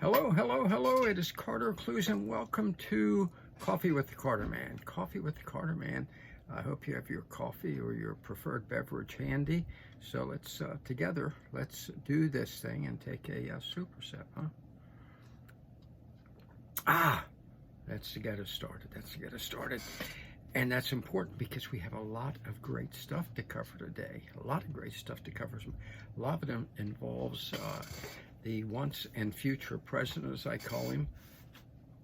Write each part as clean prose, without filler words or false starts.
Hello, hello, hello. It is Carter Clues, and welcome to Coffee with the Carter Man. Coffee with the Carter Man. I hope you have your coffee or your preferred beverage handy. So let's together, let's do this thing and take a super sip, huh? That's to get us started. That's to get us started. And that's important because we have a lot of great stuff to cover today. A lot of great stuff to cover. A lot of them involves the once and future president, as I call him.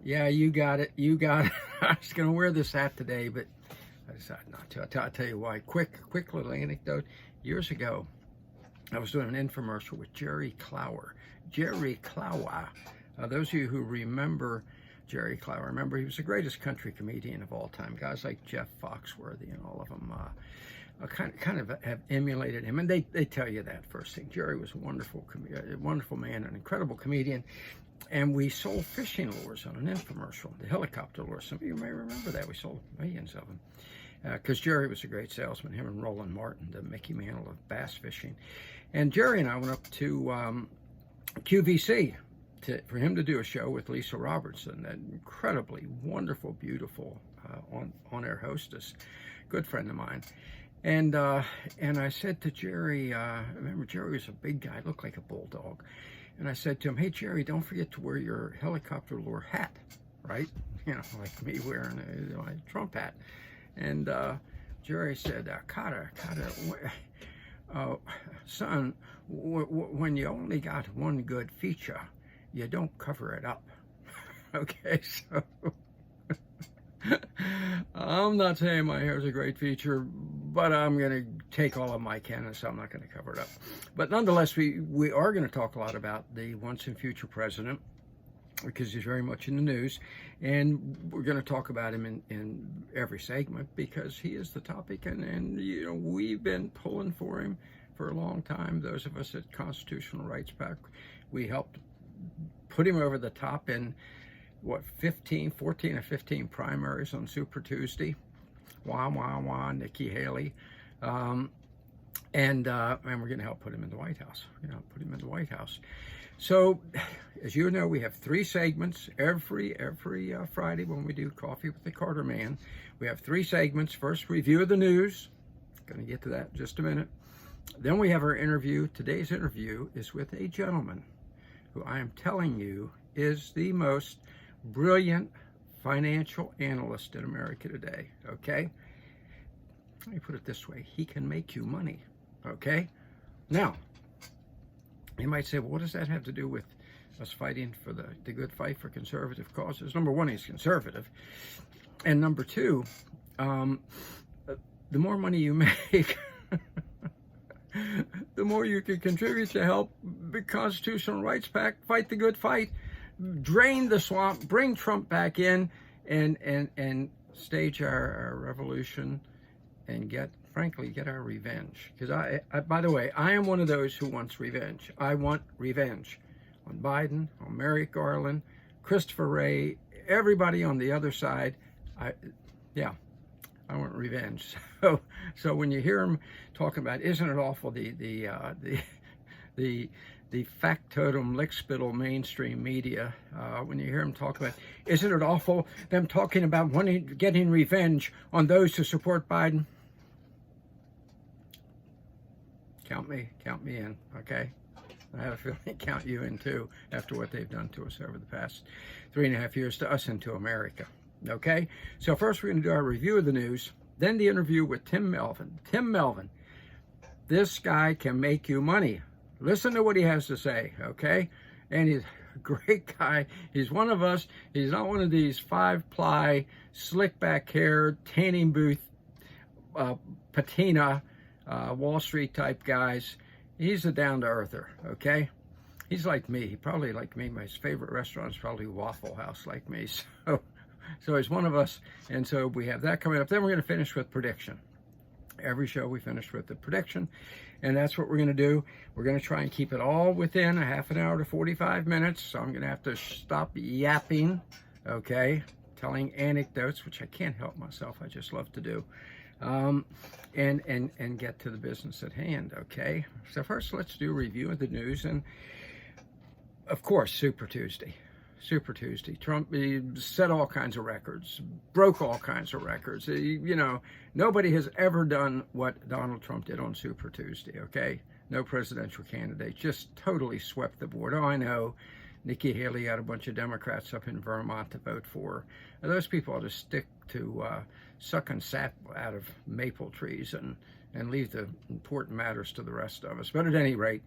Yeah, you got it. You got it. I was going to wear this hat today, but I decided not to. I'll tell you why. Quick little anecdote. Years ago, I was doing an infomercial with Jerry Clower. Jerry Clower. Those of you who remember Jerry Clower, remember he was the greatest country comedian of all time. Guys like Jeff Foxworthy and all of them kind of have emulated him, and they tell you that first thing. Jerry was a wonderful man, an incredible comedian, and we sold fishing lures on an infomercial, the helicopter lures. Some of you may remember that. We sold millions of them because Jerry was a great salesman. Him and Roland Martin, the Mickey Mantle of bass fishing, and Jerry and I went up to QVC for him to do a show with Lisa Robertson, that incredibly wonderful, beautiful on-air hostess, good friend of mine. And I said to Jerry, remember Jerry was a big guy, looked like a bulldog. And I said to him, hey, Jerry, don't forget to wear your helicopter lure hat, right? You know, like me wearing a Trump hat. And Jerry said, Carter, son, when you only got one good feature, you don't cover it up. Okay, so I'm not saying my hair is a great feature, but I'm going to take all of my can, so I'm not going to cover it up. But nonetheless, we are going to talk a lot about the once and future president, because he's very much in the news, and we're going to talk about him in every segment because he is the topic, and you know, we've been pulling for him for a long time. Those of us at Constitutional Rights PAC, we helped put him over the top in 14 or 15 primaries on Super Tuesday. Nikki Haley. And we're going to help put him in the White House. So, as you know, we have 3 segments every Friday when we do Coffee with the Carter Man. We have 3 segments. First, review of the news. Going to get to that in just a minute. Then we have our interview. Today's interview is with a gentleman who I am telling you is the most brilliant financial analyst in America today, okay? Let me put it this way. He can make you money, okay? Now, you might say, well, what does that have to do with us fighting for the good fight for conservative causes? Number one, he's conservative. And number two, the more money you make, the more you can contribute to help the Constitutional Rights PAC fight the good fight, drain the swamp, bring Trump back in, and stage our revolution and get our revenge. Because I, by the way, I am one of those who wants revenge. I want revenge on Biden, on Merrick Garland, Christopher Wray, everybody on the other side. I want revenge. So when you hear him talking about, isn't it awful, the factotum lickspittle mainstream media, when you hear them talk about, isn't it awful, them talking about getting revenge on those who support Biden? Count me in, okay? I have a feeling count you in too, after what they've done to us over the past 3.5 years, to us and to America, okay? So first we're going to do our review of the news, then the interview with Tim Melvin. Tim Melvin, this guy can make you money. Listen to what he has to say, okay? And he's a great guy. He's one of us. He's not one of these 5-ply, slick back hair, tanning booth, patina, Wall Street type guys. He's a down-to-earther, okay? He's like me. He probably like me. My favorite restaurant is probably Waffle House, like me. So he's one of us. And so we have that coming up. Then we're going to finish with prediction. Every show we finish with the prediction, and that's what we're going to do. We're going to try and keep it all within a half an hour to 45 minutes, so I'm going to have to stop yapping, okay, telling anecdotes, which I can't help myself, I just love to do, and get to the business at hand, okay? So first, let's do a review of the news, and Of course, Super Tuesday. Super Tuesday. Trump, he set all kinds of records, broke all kinds of records. You know, nobody has ever done what Donald Trump did on Super Tuesday, okay? No presidential candidate. Just totally swept the board. Oh, I know. Nikki Haley had a bunch of Democrats up in Vermont to vote for her. Those people ought to stick to sucking sap out of maple trees and leave the important matters to the rest of us. But at any rate,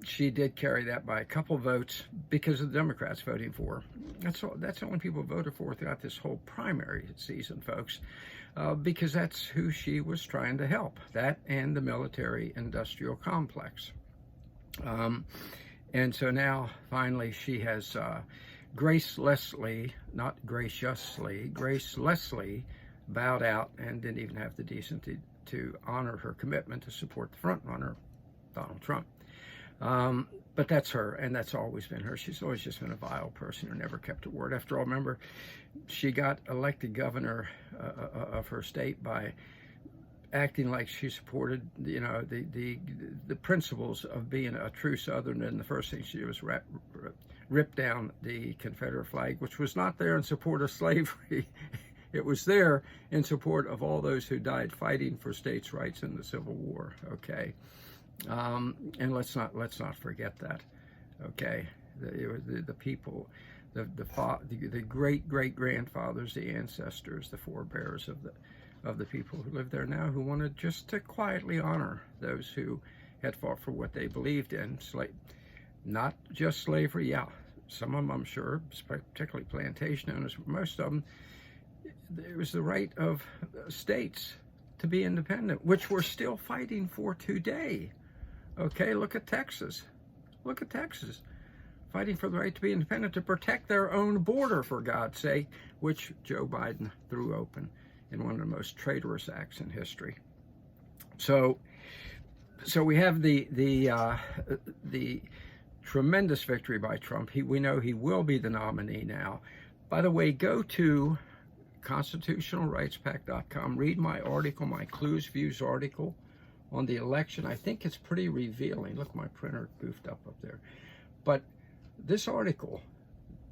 she did carry that by a couple votes because of the Democrats voting for her. That's the only people voted for throughout this whole primary season, folks, because that's who she was trying to help, that and the military-industrial complex. And so now, finally, she has gracelessly, not graciously, gracelessly bowed out and didn't even have the decency to honor her commitment to support the frontrunner, Donald Trump. But that's her, and that's always been her. She's always just been a vile person who never kept her word. After all, remember, she got elected governor of her state by acting like she supported, you know, the principles of being a true Southerner, and the first thing she did was rip down the Confederate flag, which was not there in support of slavery. It was there in support of all those who died fighting for states' rights in the Civil War. Okay, and let's not forget that. Okay, the people, the great grandfathers, the ancestors, the forebears of the people who live there now, who wanted just to quietly honor those who had fought for what they believed in, not just slavery. Yeah, some of them, I'm sure, particularly plantation owners, most of them, it was the right of states to be independent, which we're still fighting for today. Okay, look at Texas. Look at Texas, fighting for the right to be independent, to protect their own border, for God's sake, which Joe Biden threw open in one of the most traitorous acts in history. So we have the tremendous victory by Trump. We know he will be the nominee now. By the way, go to constitutionalrightspack.com. Read my article, my Clues Views article on the election. I think it's pretty revealing. Look, my printer goofed up there. But this article,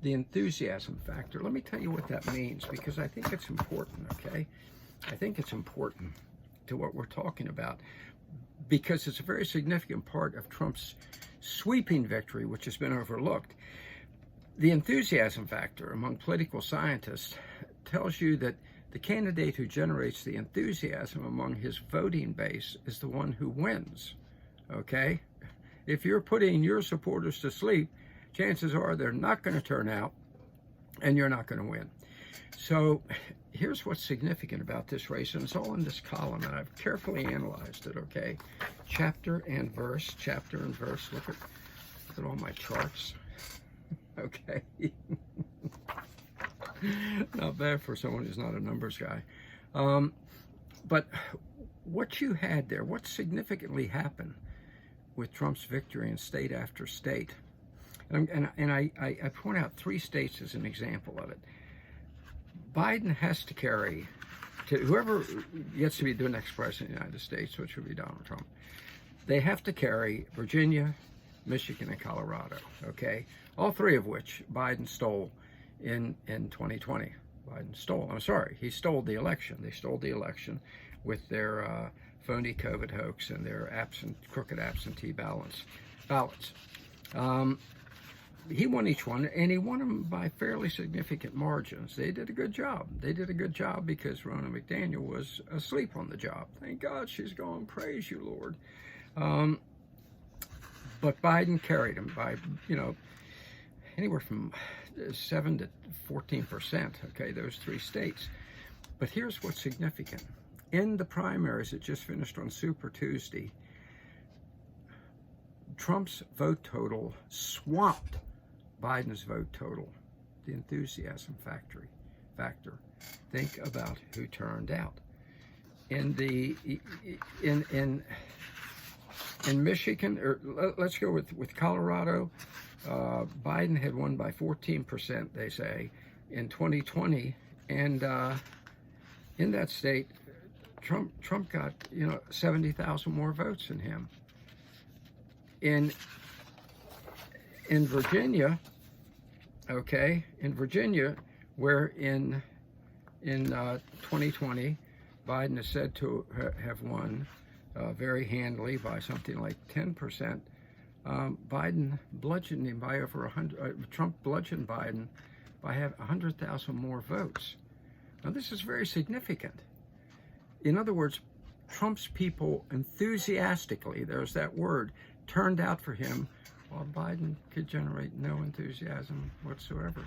the enthusiasm factor, let me tell you what that means, because I think it's important, okay? I think it's important to what we're talking about, because it's a very significant part of Trump's sweeping victory, which has been overlooked. The enthusiasm factor among political scientists tells you that the candidate who generates the enthusiasm among his voting base is the one who wins, okay? If you're putting your supporters to sleep, chances are they're not going to turn out and you're not going to win. So here's what's significant about this race, and it's all in this column, and I've carefully analyzed it, okay? Chapter and verse. Look at all my charts, okay? Not bad for someone who's not a numbers guy. But what you had there, what significantly happened with Trump's victory in state after state, and I point out 3 states as an example of it. Biden has to carry, to whoever gets to be the next president of the United States, which would be Donald Trump, they have to carry Virginia, Michigan, and Colorado, okay? All 3 of which Biden stole in 2020. He stole the election. They stole the election with their phony COVID hoax and their crooked absentee ballots. He won each one, and he won them by fairly significant margins. They did a good job. They did a good job because Ronna McDaniel was asleep on the job. Thank God she's gone. Praise you, Lord. But Biden carried him by, anywhere from 7 to 14%, okay, those 3 states. But here's what's significant. In the primaries that just finished on Super Tuesday, Trump's vote total swamped Biden's vote total, the enthusiasm factor. Think about who turned out. In Michigan, or let's go with Colorado, Biden had won by 14%, they say, in 2020, and in that state, Trump got 70,000 more votes than him. In in Virginia, okay, in Virginia, where in 2020, Biden is said to have won very handily by something like 10%. Biden bludgeoned him by over 100. Trump bludgeoned Biden by 100,000 more votes. Now, this is very significant. In other words, Trump's people enthusiastically, there's that word, turned out for him, while Biden could generate no enthusiasm whatsoever.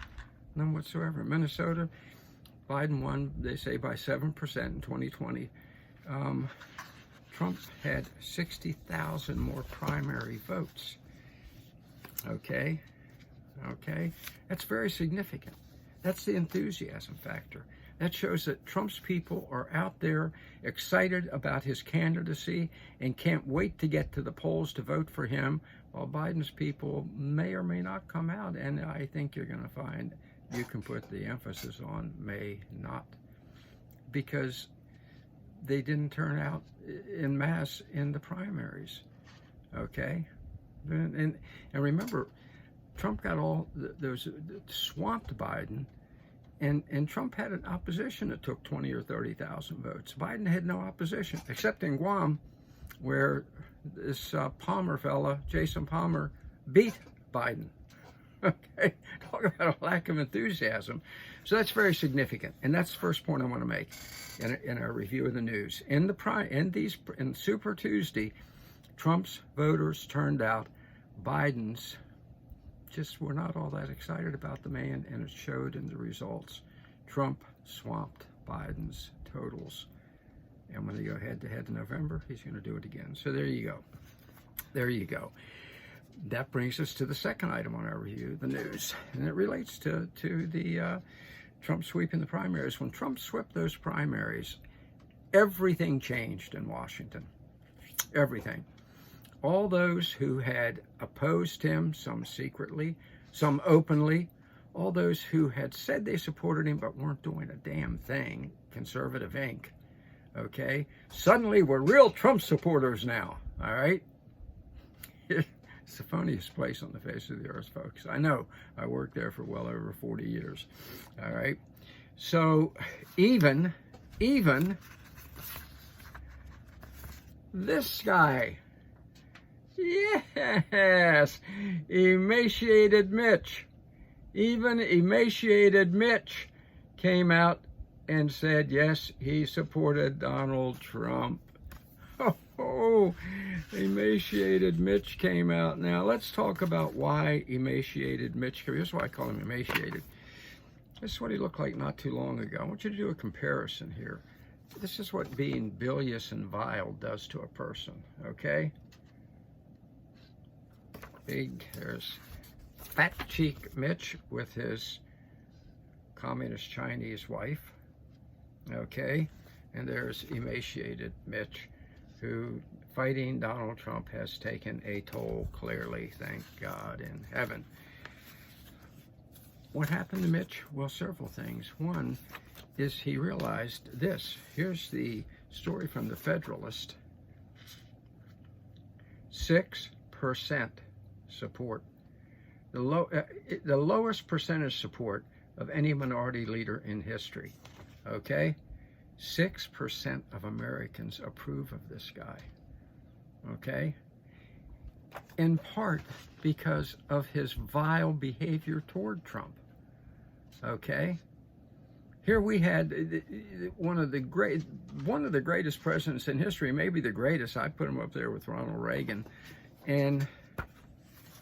None whatsoever. Minnesota, Biden won, they say, by 7% in 2020. Trump had 60,000 more primary votes. Okay? That's very significant. That's the enthusiasm factor. That shows that Trump's people are out there excited about his candidacy and can't wait to get to the polls to vote for him, while Biden's people may or may not come out. And I think you're going to find you can put the emphasis on may not, because they didn't turn out en masse in the primaries. Okay? And remember, Trump got all those swamped Biden. And Trump had an opposition that took 20 or 30,000 votes. Biden had no opposition, except in Guam, where this Palmer fella, Jason Palmer, beat Biden. Okay, talk about a lack of enthusiasm. So that's very significant, and that's the first point I want to make in our review of the news. In Super Tuesday, Trump's voters turned out. Biden's just were not all that excited about the man, and it showed in the results. Trump swamped Biden's totals, and when they go head-to-head in November, he's going to do it again. So there you go. That brings us to the second item on our review, the news, and it relates to the Trump sweeping the primaries. When Trump swept those primaries, everything changed in Washington. Everything. All those who had opposed him, some secretly, some openly, all those who had said they supported him but weren't doing a damn thing, Conservative Inc., okay, suddenly we're real Trump supporters now, all right? It's the funniest place on the face of the earth, folks. I know. I worked there for well over 40 years, all right? So even this guy, yes, emaciated Mitch. Even emaciated Mitch came out and said, yes, he supported Donald Trump. Oh, emaciated Mitch came out. Now, let's talk about why emaciated Mitch came. Here's why I call him emaciated. This is what he looked like not too long ago. I want you to do a comparison here. This is what being bilious and vile does to a person, okay? There's fat cheek Mitch with his communist Chinese wife, okay? And there's emaciated Mitch, who, fighting Donald Trump, has taken a toll, clearly, thank God in heaven. What happened to Mitch? Well, several things. One is he realized this. Here's the story from the Federalist. 6% support. The lowest percentage support of any minority leader in history. Okay? 6% of Americans approve of this guy. Okay? In part because of his vile behavior toward Trump. Okay? Here we had one of the greatest presidents in history, maybe the greatest. I put him up there with Ronald Reagan. And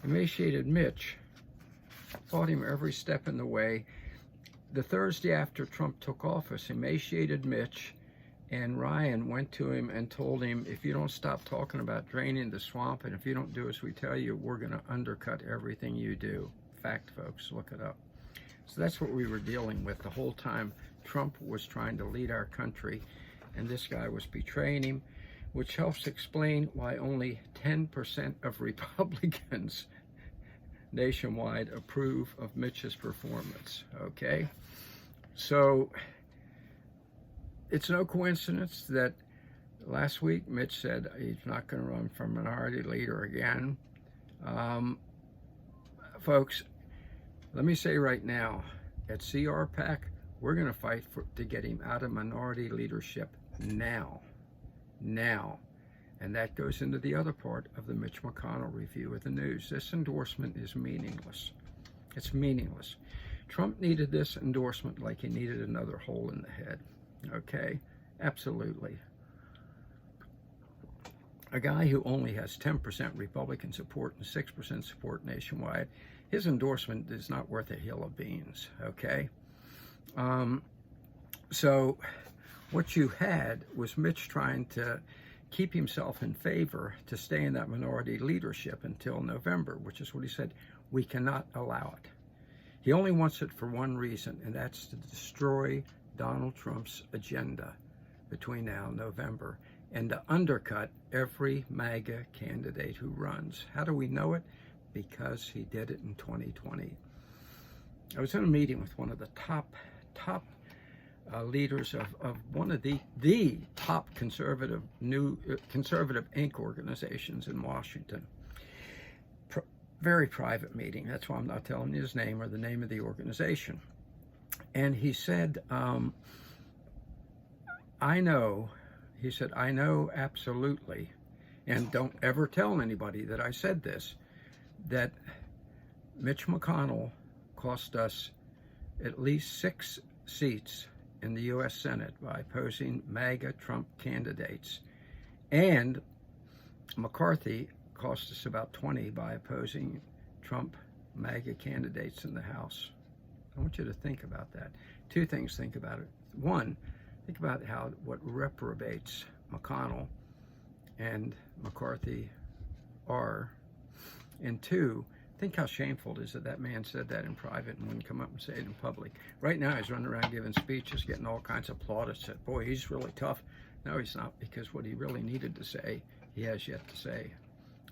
emaciated Mitch fought him every step in the way. The Thursday after Trump took office, emaciated Mitch and Ryan went to him and told him, if you don't stop talking about draining the swamp, and if you don't do as we tell you, we're going to undercut everything you do. Fact, folks, look it up. So that's what we were dealing with the whole time. Trump was trying to lead our country, and this guy was betraying him, which helps explain why only 10% of Republicans nationwide approve of Mitch's performance, okay? So it's no coincidence that last week Mitch said he's not going to run for minority leader again. folks, let me say right now, at CRPAC, we're going to fight to get him out of minority leadership now. Now. And that goes into the other part of the Mitch McConnell review of the news. This endorsement is meaningless. It's meaningless. Trump needed this endorsement like he needed another hole in the head. Okay? Absolutely. A guy who only has 10% Republican support and 6% support nationwide, his endorsement is not worth a hill of beans. Okay? So what you had was Mitch trying to keep himself in favor to stay in that minority leadership until November, which is what he said. We cannot allow it. He only wants it for one reason, and that's to destroy Donald Trump's agenda between now and November and to undercut every MAGA candidate who runs. How do we know it? Because he did it in 2020. I was in a meeting with one of the top leaders of one of the top conservative Inc. organizations in Washington. Very private meeting. That's why I'm not telling you his name or the name of the organization. And he said, I know absolutely, and don't ever tell anybody that I said this, that Mitch McConnell cost us at least 6 seats in the U.S. Senate by opposing MAGA Trump candidates. And McCarthy cost us about 20 by opposing Trump MAGA candidates in the House. I want you to think about that. 2 things, think about it. 1, think about what reprobates McConnell and McCarthy are. And 2, think how shameful it is that man said that in private and wouldn't come up and say it in public. Right now, he's running around giving speeches, getting all kinds of plaudits. That, boy, he's really tough. No, he's not, because what he really needed to say, he has yet to say.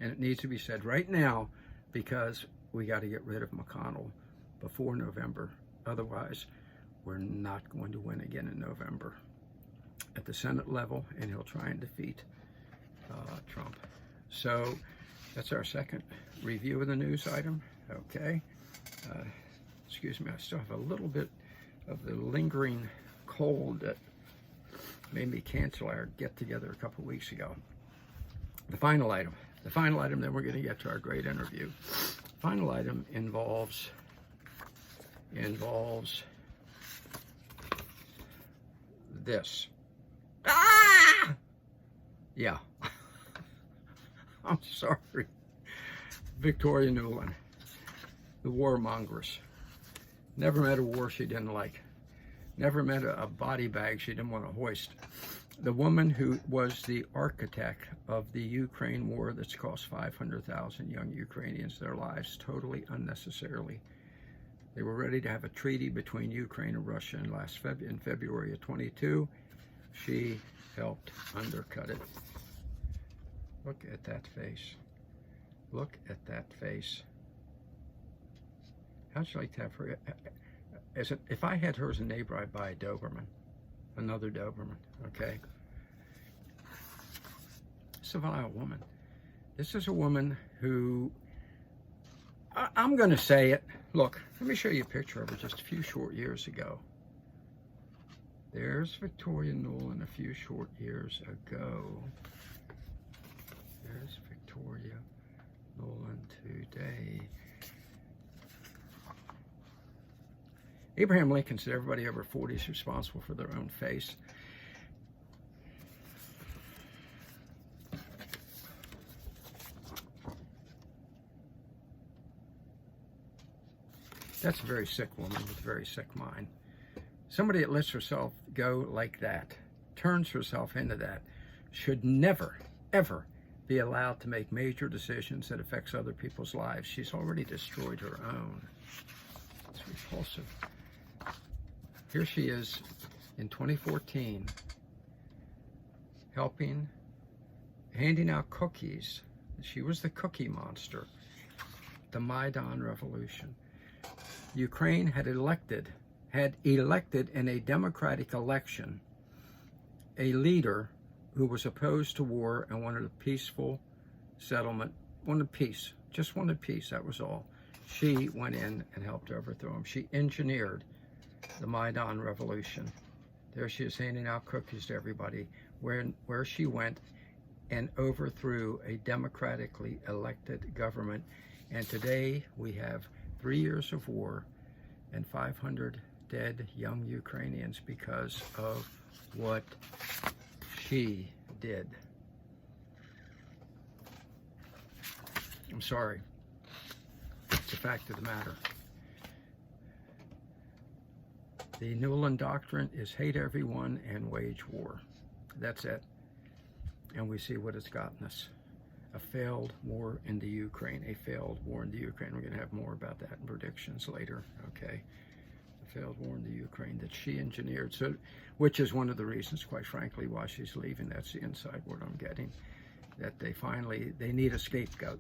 And it needs to be said right now, because we got to get rid of McConnell before November. Otherwise, we're not going to win again in November at the Senate level, and he'll try and defeat Trump. So that's our second review of the news item. Okay. Excuse me, I still have a little bit of the lingering cold that made me cancel our get-together a couple weeks ago. The final item, then we're going to get to our great interview. Final item involves this. Ah! Yeah. I'm sorry. Victoria Nuland, the warmongers. Never met a war she didn't like. Never met a body bag she didn't want to hoist. The woman who was the architect of the Ukraine war that's cost 500,000 young Ukrainians their lives totally unnecessarily. They were ready to have a treaty between Ukraine and Russia in February of 22. She helped undercut it. Look at that face. Look at that face. How'd you like to have her? If I had her as a neighbor, I'd buy a Doberman. Another Doberman, okay? It's a vile woman. This is a woman who, I'm going to say it. Look, let me show you a picture of her just a few short years ago. There's Victoria Nuland a few short years ago. There's Victoria Nuland today. Abraham Lincoln said everybody over 40 is responsible for their own face. That's a very sick woman with a very sick mind. Somebody that lets herself go like that, turns herself into that, should never, ever be allowed to make major decisions that affects other people's lives. She's already destroyed her own. It's repulsive. Here she is in 2014, handing out cookies. She was the cookie monster, the Maidan Revolution. Ukraine had elected in a democratic election a leader who was opposed to war and wanted a peaceful settlement, wanted peace, just wanted peace, that was all. She went in and helped overthrow him. She engineered the Maidan Revolution. There she is handing out cookies to everybody where she went and overthrew a democratically elected government. And today we have 3 years of war and 500 dead young Ukrainians because of what she did. I'm sorry. It's a fact of the matter. The Nuland Doctrine is hate everyone and wage war. That's it. And we see what it's gotten us. A failed war in the Ukraine. A failed war in the Ukraine. We're going to have more about that in predictions later. Okay. A failed war in the Ukraine that she engineered. So, which is one of the reasons, quite frankly, why she's leaving. That's the inside word I'm getting. That they need a scapegoat.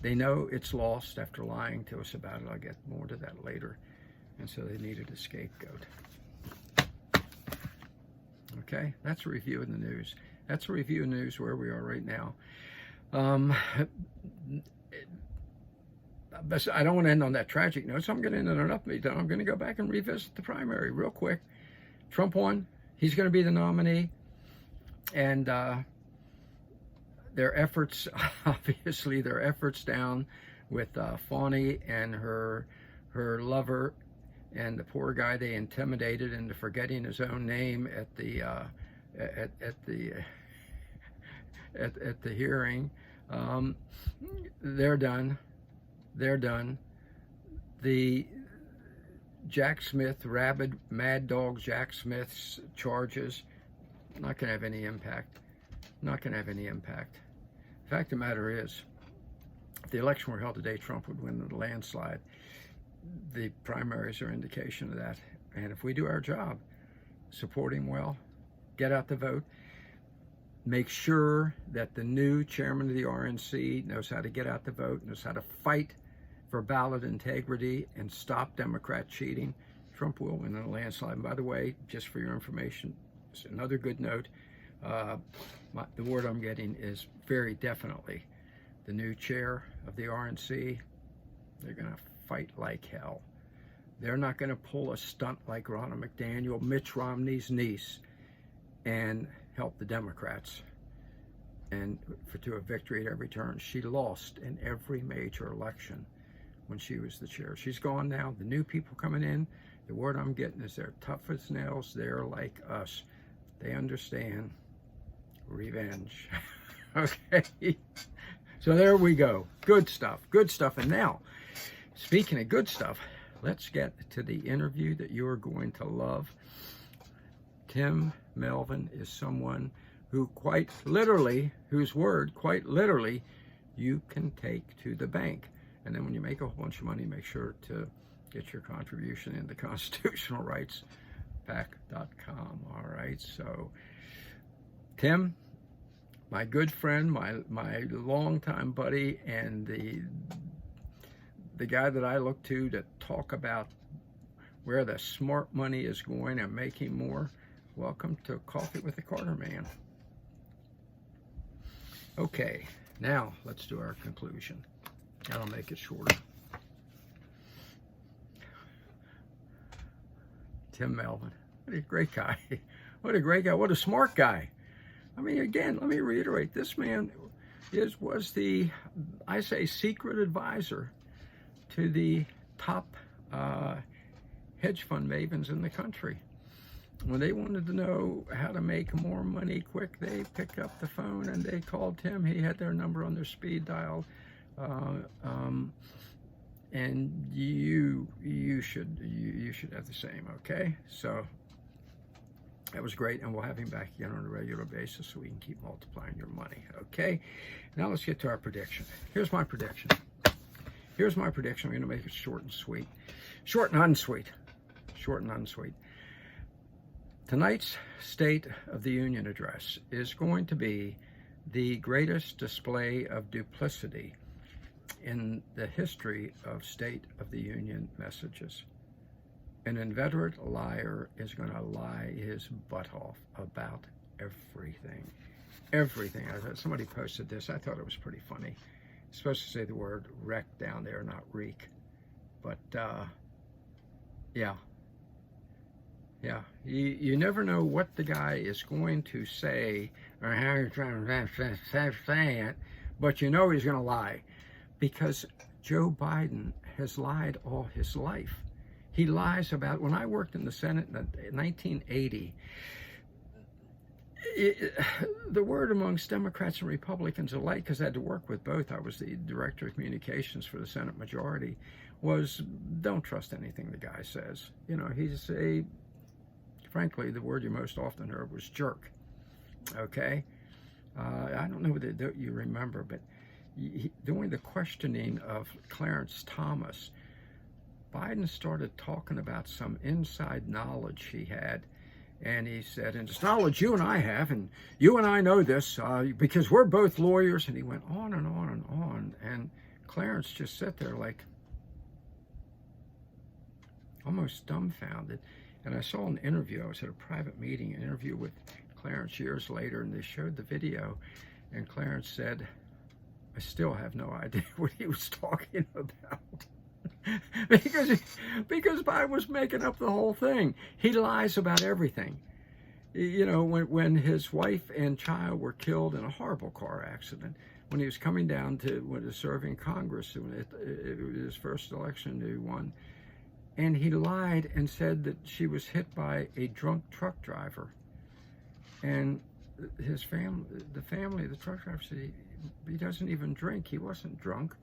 They know it's lost after lying to us about it. I'll get more to that later. And so they needed a scapegoat. Okay, that's a review of the news. That's a review of news where we are right now. But I don't want to end on that tragic note, so I'm going to end on an upbeat note. I'm going to go back and revisit the primary real quick. Trump won. He's going to be the nominee. And their efforts, obviously, their efforts down with Fani and her lover, and the poor guy they intimidated into forgetting his own name at the hearing. They're done. They're done. The Jack Smith, rabid, mad dog Jack Smith's charges, not going to have any impact. Not going to have any impact. The fact of the matter is, if the election were held today, Trump would win the landslide. The primaries are indication of that. And if we do our job, support him well, get out the vote, make sure that the new chairman of the RNC knows how to get out the vote, knows how to fight for ballot integrity and stop Democrat cheating, Trump will win in a landslide. And by the way, just for your information, it's another good note. The word I'm getting is very definitely the new chair of the RNC. They're going to fight like hell. They're not going to pull a stunt like Ronna McDaniel, Mitch Romney's niece, and help the Democrats and to a victory at every turn. She lost in every major election when she was the chair. She's gone now. The new people coming in, the word I'm getting is they're tough as nails. They're like us. They understand revenge. Okay. So there we go. Good stuff. Good stuff. And now, speaking of good stuff, let's get to the interview that you're going to love. Tim Melvin is someone who quite literally, whose word quite literally you can take to the bank. And then when you make a whole bunch of money, make sure to get your contribution into constitutionalrightspac.com. All right. So Tim, my good friend, my longtime buddy, and the guy that I look to talk about where the smart money is going and making more. Welcome to Coffee with the Carter Man. Okay, now let's do our conclusion. I'll make it shorter. Tim Melvin, what a great guy. What a great guy. What a smart guy. I mean, again, let me reiterate, this man was the, I say, secret advisor to the top hedge fund mavens in the country. When they wanted to know how to make more money quick, they picked up the phone and they called Tim. He had their number on their speed dial. And you should have the same, okay? So that was great, and we'll have him back again on a regular basis so we can keep multiplying your money, okay? Now let's get to our prediction. Here's my prediction. Here's my prediction. I'm going to make it short and sweet. Short and unsweet. Short and unsweet. Tonight's State of the Union address is going to be the greatest display of duplicity in the history of State of the Union messages. An inveterate liar is going to lie his butt off about everything. Everything. Somebody posted this. I thought it was pretty funny. It's supposed to say the word wreck down there, not reek. But yeah. Yeah, you never know what the guy is going to say or how he's trying to say it, but you know he's going to lie, because Joe Biden has lied all his life. He lies about, when I worked in the Senate in 1980, the word amongst Democrats and Republicans alike, because I had to work with both, I was the director of communications for the Senate majority, was don't trust anything the guy says. You know, he's a, frankly, the word you most often heard was jerk. Okay? I don't know whether you remember, but during the questioning of Clarence Thomas, Biden started talking about some inside knowledge he had. And he said, and it's knowledge you and I have, and you and I know this because we're both lawyers. And he went on and on and on. And Clarence just sat there like almost dumbfounded. And I saw an interview. I was at a private meeting, an interview with Clarence years later, and they showed the video. And Clarence said, I still have no idea what he was talking about. because Biden was making up the whole thing. He lies about everything. You know, when his wife and child were killed in a horrible car accident, when he was coming down to serve in Congress, it was his first election he won, and he lied and said that she was hit by a drunk truck driver. And his family, the truck driver said he doesn't even drink. He wasn't drunk.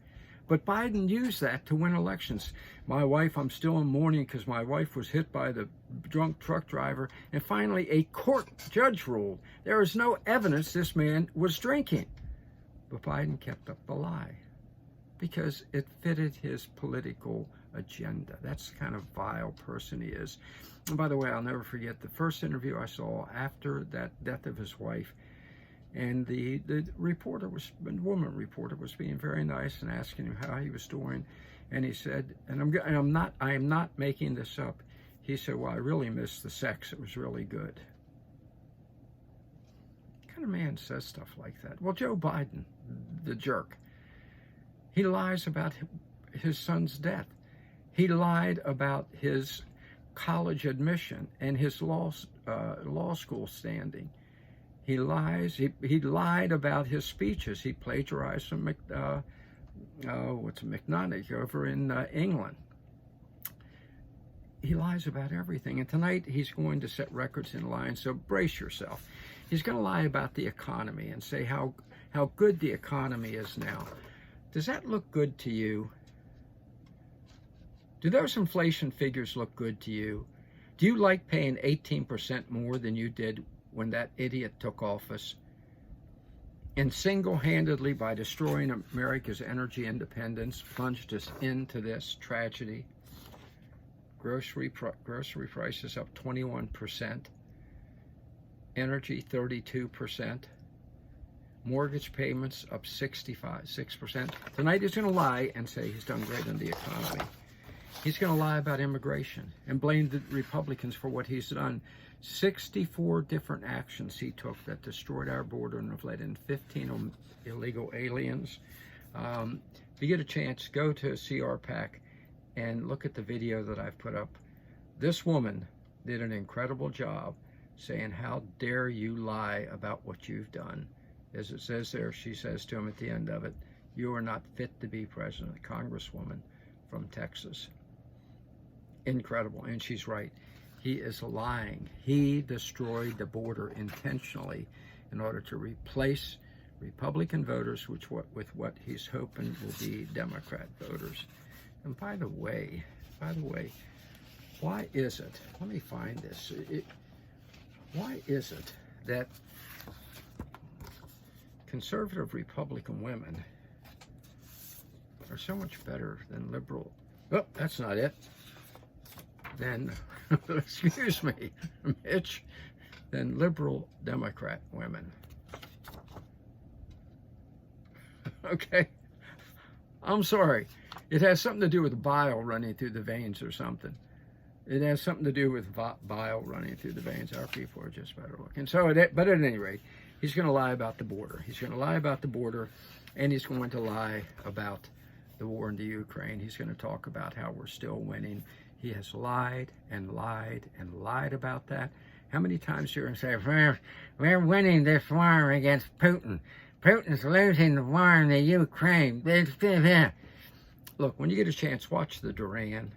But Biden used that to win elections. My wife, I'm still in mourning because my wife was hit by the drunk truck driver. And finally, a court judge ruled there is no evidence this man was drinking. But Biden kept up the lie because it fitted his political agenda. That's the kind of vile person he is. And by the way, I'll never forget the first interview I saw after that death of his wife. And the woman reporter was being very nice and asking him how he was doing. And he said, I am not making this up. He said, well, I really missed the sex. It was really good. What kind of man says stuff like that? Well, Joe Biden, the jerk, he lies about his son's death. He lied about his college admission and his law school standing. He lies. He lied about his speeches. He plagiarized from McNaughton over in England. He lies about everything. And tonight he's going to set records in lying. So brace yourself. He's going to lie about the economy and say how good the economy is now. Does that look good to you? Do those inflation figures look good to you? Do you like paying 18% more than you did when that idiot took office, and single-handedly, by destroying America's energy independence, plunged us into this tragedy? Grocery prices up 21%, energy 32%, mortgage payments up 6%. Tonight he's going to lie and say he's done great in the economy. He's going to lie about immigration and blame the Republicans for what he's done. 64 different actions he took that destroyed our border and have let in 15 illegal aliens. If you get a chance, go to CRPAC and look at the video that I've put up. This woman did an incredible job saying, how dare you lie about what you've done. As it says there, she says to him at the end of it, you are not fit to be president, a congresswoman from Texas. Incredible, and she's right. He is lying. He destroyed the border intentionally in order to replace Republican voters with what he's hoping will be Democrat voters. And by the way, why is it, let me find this, why is it that conservative Republican women are so much better than liberal, oh, that's not it, then, excuse me, Mitch, than liberal Democrat women? Okay, I'm sorry. It has something to do with bile running through the veins or something. It has something to do with bile running through the veins. Our people are just better looking. So, but at any rate, he's going to lie about the border. He's going to lie about the border, and he's going to lie about the war in the Ukraine. He's going to talk about how we're still winning. He has lied and lied and lied about that. How many times you're going to say, we're winning this war against Putin. Putin's losing the war in the Ukraine. Look, when you get a chance, watch the Duran.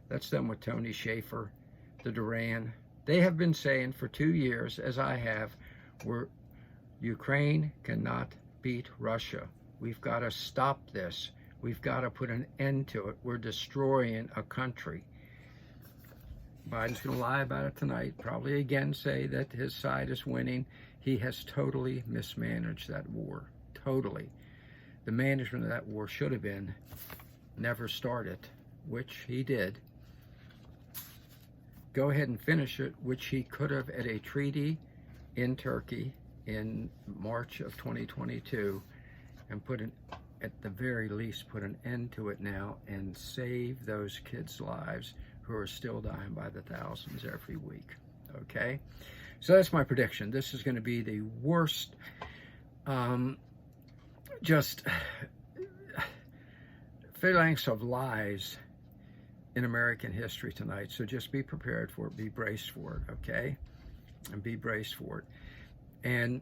That's them with Tony Shaffer, the Duran. They have been saying for 2 years, as I have, Ukraine cannot beat Russia. We've got to stop this. We've got to put an end to it. We're destroying a country. Biden's going to lie about it tonight, probably again say that his side is winning. He has totally mismanaged that war. Totally. The management of that war should have been never start it, which he did. Go ahead and finish it, which he could have at a treaty in Turkey in March of 2022, and at the very least, put an end to it now and save those kids' lives who are still dying by the thousands every week. Okay? So that's my prediction. This is going to be the worst, just phalanx of lies in American history tonight. So just be prepared for it. Be braced for it, okay? And be braced for it. And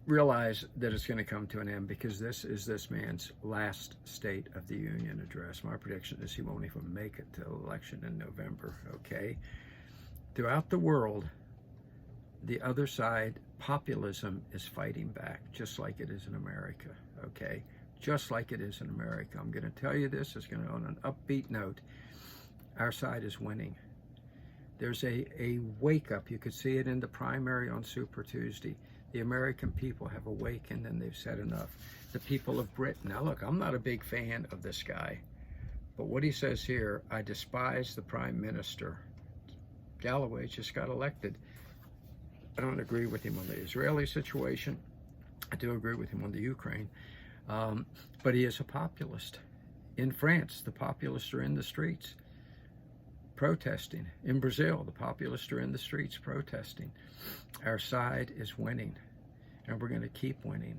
realize that it's going to come to an end, because this is this man's last State of the Union address. My prediction is he won't even make it to the election in November, okay? Throughout the world, the other side, populism, is fighting back, just like it is in America, okay? Just like it is in America. I'm going to tell you this. It's going to, on an upbeat note, our side is winning. There's a wake-up. You could see it in the primary on Super Tuesday. The American people have awakened and they've said enough. The people of Britain. Now, look, I'm not a big fan of this guy, but what he says here, I despise the Prime Minister. Galloway just got elected. I don't agree with him on the Israeli situation. I do agree with him on the Ukraine. But he is a populist. In France, the populists are in the streets protesting. In Brazil, the populists are in the streets protesting. Our side is winning, and we're going to keep winning.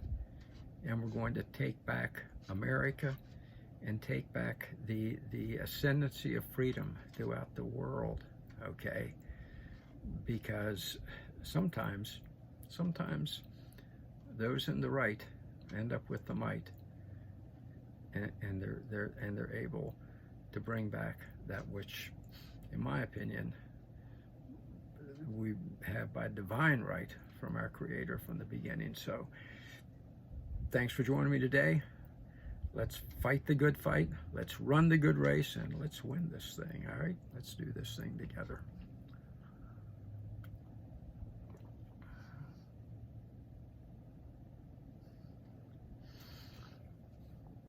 And we're going to take back America and take back the ascendancy of freedom throughout the world, okay? Because sometimes those in the right end up with the might, and they're able to bring back that which, in my opinion, we have by divine right from our Creator from the beginning. So thanks for joining me today. Let's fight the good fight. Let's run the good race, and let's win this thing, all right? Let's do this thing together.